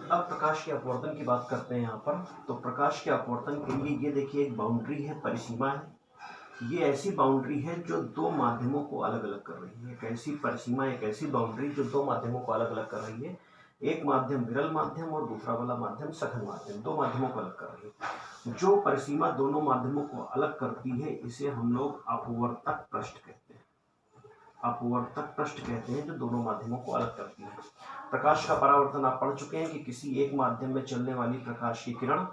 अब प्रकाश के अपवर्तन की बात करते हैं यहाँ पर। तो प्रकाश के अपवर्तन के लिए ये देखिए एक बाउंड्री है, परिसीमा है। ये ऐसी बाउंड्री है जो दो माध्यमों को अलग अलग कर रही है। एक ऐसी परिसीमा, एक ऐसी बाउंड्री जो दो माध्यमों को अलग अलग कर रही है। एक माध्यम विरल माध्यम और दूसरा वाला माध्यम सघन माध्यम, दो माध्यमों को अलग कर रही है। जो परिसीमा दोनों माध्यमों को अलग करती है इसे हम लोग अपवर्तक पृष्ठ कहते हैं। अपवर्तक पृष्ठ कहते हैं जो दोनों माध्यमों को अलग करती है। प्रकाश का परावर्तन आप पढ़ चुके हैं कि किसी एक माध्यम में चलने वाली प्रकाश की किरण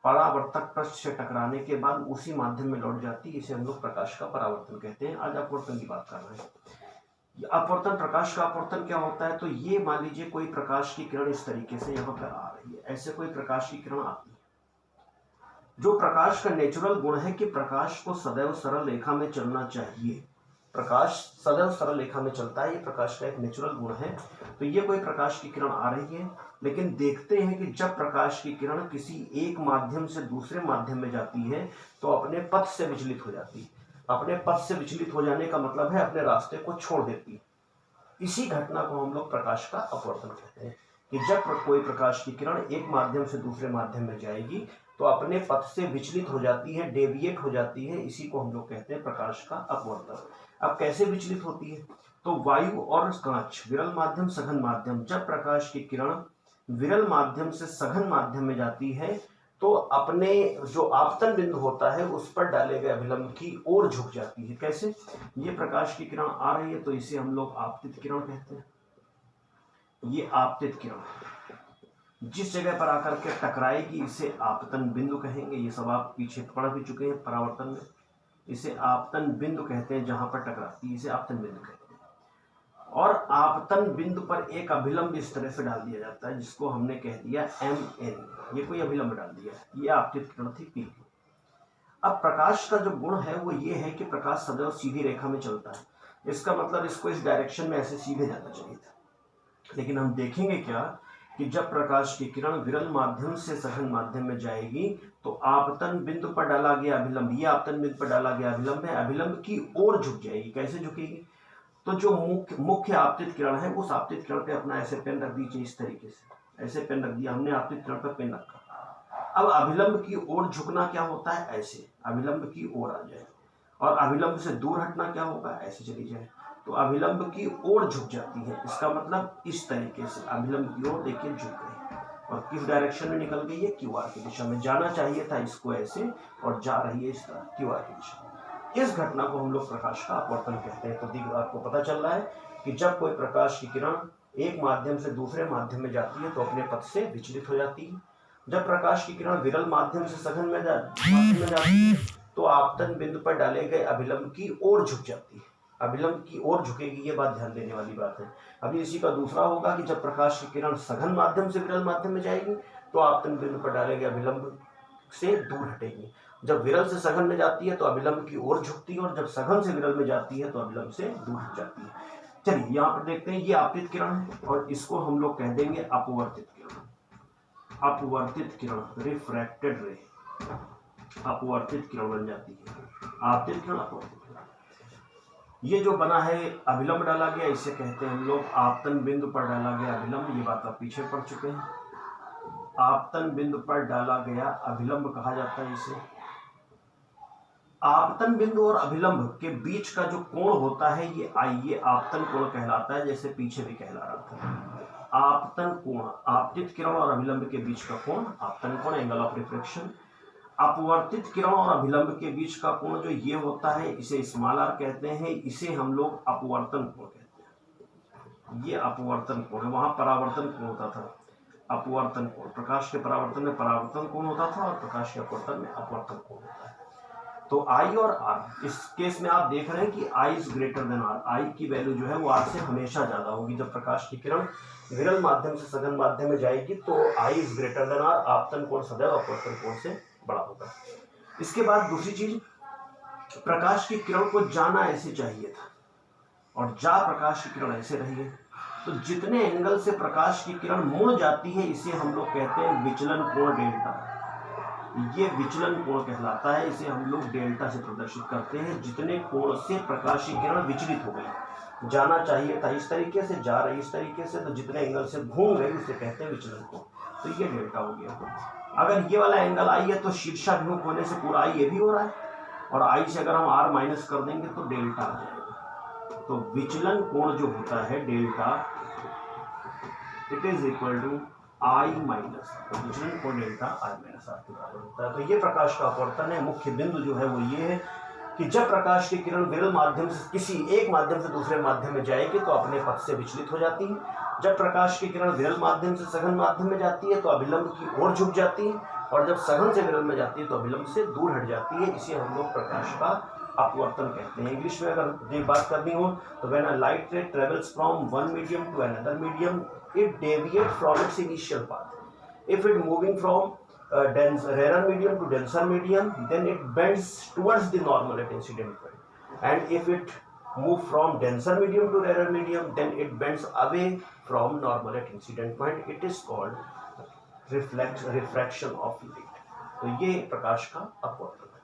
परावर्तक पृष्ठ से टकराने के बाद उसी माध्यम में लौट जाती है। इसे हम लोग प्रकाश का परावर्तन कहते हैं। आज अपवर्तन की बात कर रहे हैं। अपवर्तन, प्रकाश का अपवर्तन क्या होता है? तो ये मान लीजिए कोई प्रकाश की किरण इस तरीके से यहाँ पर आ रही है, ऐसे कोई प्रकाश की किरण आती है। जो प्रकाश का नेचुरल गुण है कि प्रकाश को सदैव सरल रेखा में चलना चाहिए, प्रकाश सदैव सरल रेखा में चलता है, ये प्रकाश का एक नेचुरल गुण है। तो ये कोई प्रकाश की किरण आ रही है, लेकिन देखते हैं कि जब प्रकाश की किरण किसी एक माध्यम से दूसरे माध्यम में जाती है तो अपने पथ से विचलित हो जाती है। अपने पथ से विचलित हो जाने का मतलब है अपने रास्ते को छोड़ देती है। इसी घटना को हम लोग प्रकाश का अपवर्तन कहते हैं कि जब कोई प्रकाश की किरण एक माध्यम से दूसरे माध्यम में जाएगी तो अपने पथ से विचलित हो जाती है, डेविएट हो जाती है। इसी को हम लोग कहते हैं प्रकाश का अपवर्तन। अब कैसे विचलित होती है? तो वायु और कांच, विरल माध्यम सघन माध्यम, जब प्रकाश की किरण विरल माध्यम से सघन माध्यम में जाती है तो अपने जो आपतन बिंदु होता है उस पर डाले गए अभिलंब की ओर झुक जाती है। कैसे? ये प्रकाश की किरण आ रही है तो इसे हम लोग आपतित किरण कहते हैं। ये आपतित किरण जिस जगह पर आकर के टकराएगी इसे आपतन बिंदु कहेंगे। ये सब आप पीछे पढ़ भी चुके हैं परावर्तन में। इसे आपतन बिंदु कहते हैं, जहां पर टकराती है इसे आपतन बिंदु कहते हैं। और आपतन बिंदु पर एक अभिलंब इस तरह से डाल दिया जाता है जिसको हमने कह दिया MN। ये कोई अभिलंब डाल दिया, ये आपतित किरण थी P। अब प्रकाश का जो गुण है वो ये है कि प्रकाश सदैव सीधी रेखा में चलता है। इसका मतलब इसको इस डायरेक्शन में ऐसे सीधे जाना चाहिए था, लेकिन हम देखेंगे क्या कि जब प्रकाश की किरण विरल माध्यम से सघन माध्यम में जाएगी तो आपतन बिंदु पर डाला गया अभिलंब, ये आपतन बिंदु पर डाला गया अभिलंब है, अभिलंब की ओर झुक जाएगी। कैसे झुकेगी? तो जो मुख्य आपतित किरण है उस आपतित किरण पे अपना ऐसे पेन रख दीजिए, इस तरीके से ऐसे पेन रख दिया हमने, आपतित किरण पर पेन रखा। अब अभिलंब की ओर झुकना क्या होता है? ऐसे अभिलंब की ओर आ जाए। और अभिलंब से दूर हटना क्या होगा? ऐसे चली जाए तो अभिलंब की ओर झुक जाती है। इसका मतलब इस तरीके से अभिलंब की ओर देखिए झुक गई और किस डायरेक्शन में निकल गई है? QR की दिशा में। जाना चाहिए था इसको ऐसे और जा रही है इस तरह QR की दिशा में। इस घटना को हम लोग प्रकाश का अपवर्तन कहते हैं। तो आपको पता चल रहा है कि जब कोई प्रकाश की किरण एक माध्यम से दूसरे माध्यम में जाती है तो अपने पथ से विचलित हो जाती है। जब प्रकाश की किरण विरल माध्यम से सघन में जाती है तो आपतन बिंदु पर डाले गए अभिलंब की ओर झुक जाती है। अभिलंब की ओर झुकेगी, ये बात ध्यान देने वाली बात है। अभी इसी का दूसरा होगा कि जब प्रकाश की किरण सघन माध्यम से विरल माध्यम में जाएगी तो आपतन बिंदु पर डाले गए अभिलंब से दूर हटेगी। जब विरल से सघन में जाती है तो अभिलंब की ओर झुकती है और जब सघन से विरल में जाती है तो अभिलंब से दूर हट जाती है। चलिए यहाँ पर देखते हैं, ये आपतित किरण है और इसको हम लोग कह देंगे अपवर्तित किरण। अपवर्तित किरण, रिफ्रैक्टेड रे, अपवर्तित किरण बन जाती है। आपतित किरण, अपवर्तित किरण। ये जो बना है अभिलंब डाला गया इसे कहते हैं हम लोग आपतन बिंदु पर डाला गया अभिलंब। ये बात आप पीछे पढ़ चुके हैं। आपतन बिंदु पर डाला गया अभिलंब कहा जाता है इसे। आपतन बिंदु और अभिलंब के बीच का जो कोण होता है ये ये आपतन कोण कहलाता है, जैसे पीछे भी कहला रहा था। आपतन कोण, आपतित किरण और अभिलंब के बीच का कोण आपतन कोण, एंगल ऑफ रिफ्रैक्शन। अपवर्तित किरण और अभिलंब के बीच का कोण जो ये होता है इसे स्मॉल r कहते हैं। इसे हम लोग अपवर्तन कोण कहते हैं। ये अपवर्तन कोण है, वहां परावर्तन कोण होता था। अपवर्तन कोण, प्रकाश के परावर्तन में परावर्तन कोण होता था और प्रकाश के अपवर्तन में अपवर्तन कोण होता है। तो I और R, इस केस में आप देख रहे हैं कि I is greater than R। I की वैल्यू जो है वो R से हमेशा ज्यादा होगी। जब प्रकाश की किरण विरल माध्यम से सघन माध्यम में जाएगी तो I is greater than R, आपतन कोण सदैव अपवर्तन कोण से बड़ा होगा। इसके बाद दूसरी चीज, प्रकाश की किरण को जाना ऐसे चाहिए था और जा प्रकाश की किरण ऐसे रही है। तो जितने एंगल से प्रकाश की किरण मुड़ जाती है इसे हम लोग कहते हैं विचलन कोण डेल्टा। ये विचलन कोण कहलाता है, इसे हम लोग डेल्टा से प्रदर्शित करते हैं। जितने कोण से प्रकाश की किरण विचलित हो गई, जाना चाहिए था इस तरीके से, जा रही इस तरीके से, तो जितने एंगल से घूम गई उसे कहते हैं विचलन कोण। तो ये डेल्टा हो गया। अगर ये वाला एंगल आई है तो शीर्षाभिमुख होने से पूरा आई ये भी हो रहा है, और आई से अगर हम आर माइनस कर देंगे तो डेल्टा आ जाएगा। तो विचलन कोण जो होता है delta, it is equal to I minus, तो विचलन कोण डेल्टा आई माइनस आर के बराबर होता है। तो ये प्रकाश का अपवर्तन है। मुख्य बिंदु जो है वो ये है कि जब प्रकाश की किरण विरल माध्यम से किसी एक माध्यम से दूसरे माध्यम में जाएगी तो अपने पथ से विचलित हो जाती है। जब प्रकाश की किरण विरल माध्यम से सघन माध्यम में जाती है तो अभिलंब की ओर झुक जाती है, और जब सघन से विरल में जाती है तो अभिलंब से दूर हट जाती है। इसे हम लोग प्रकाश का अपवर्तन कहते हैं। इंग्लिश में अगर ये बात करनी हो तो when a light ray travels from one medium to another medium, it deviates from its initial path. If it moving from rarer medium to denser medium, then it bends towards the normal at incident point. And if it move from denser medium to rarer medium, then it bends away from normal at incident point. It is called refraction of light. तो ये प्रकाश का अपवर्तन है।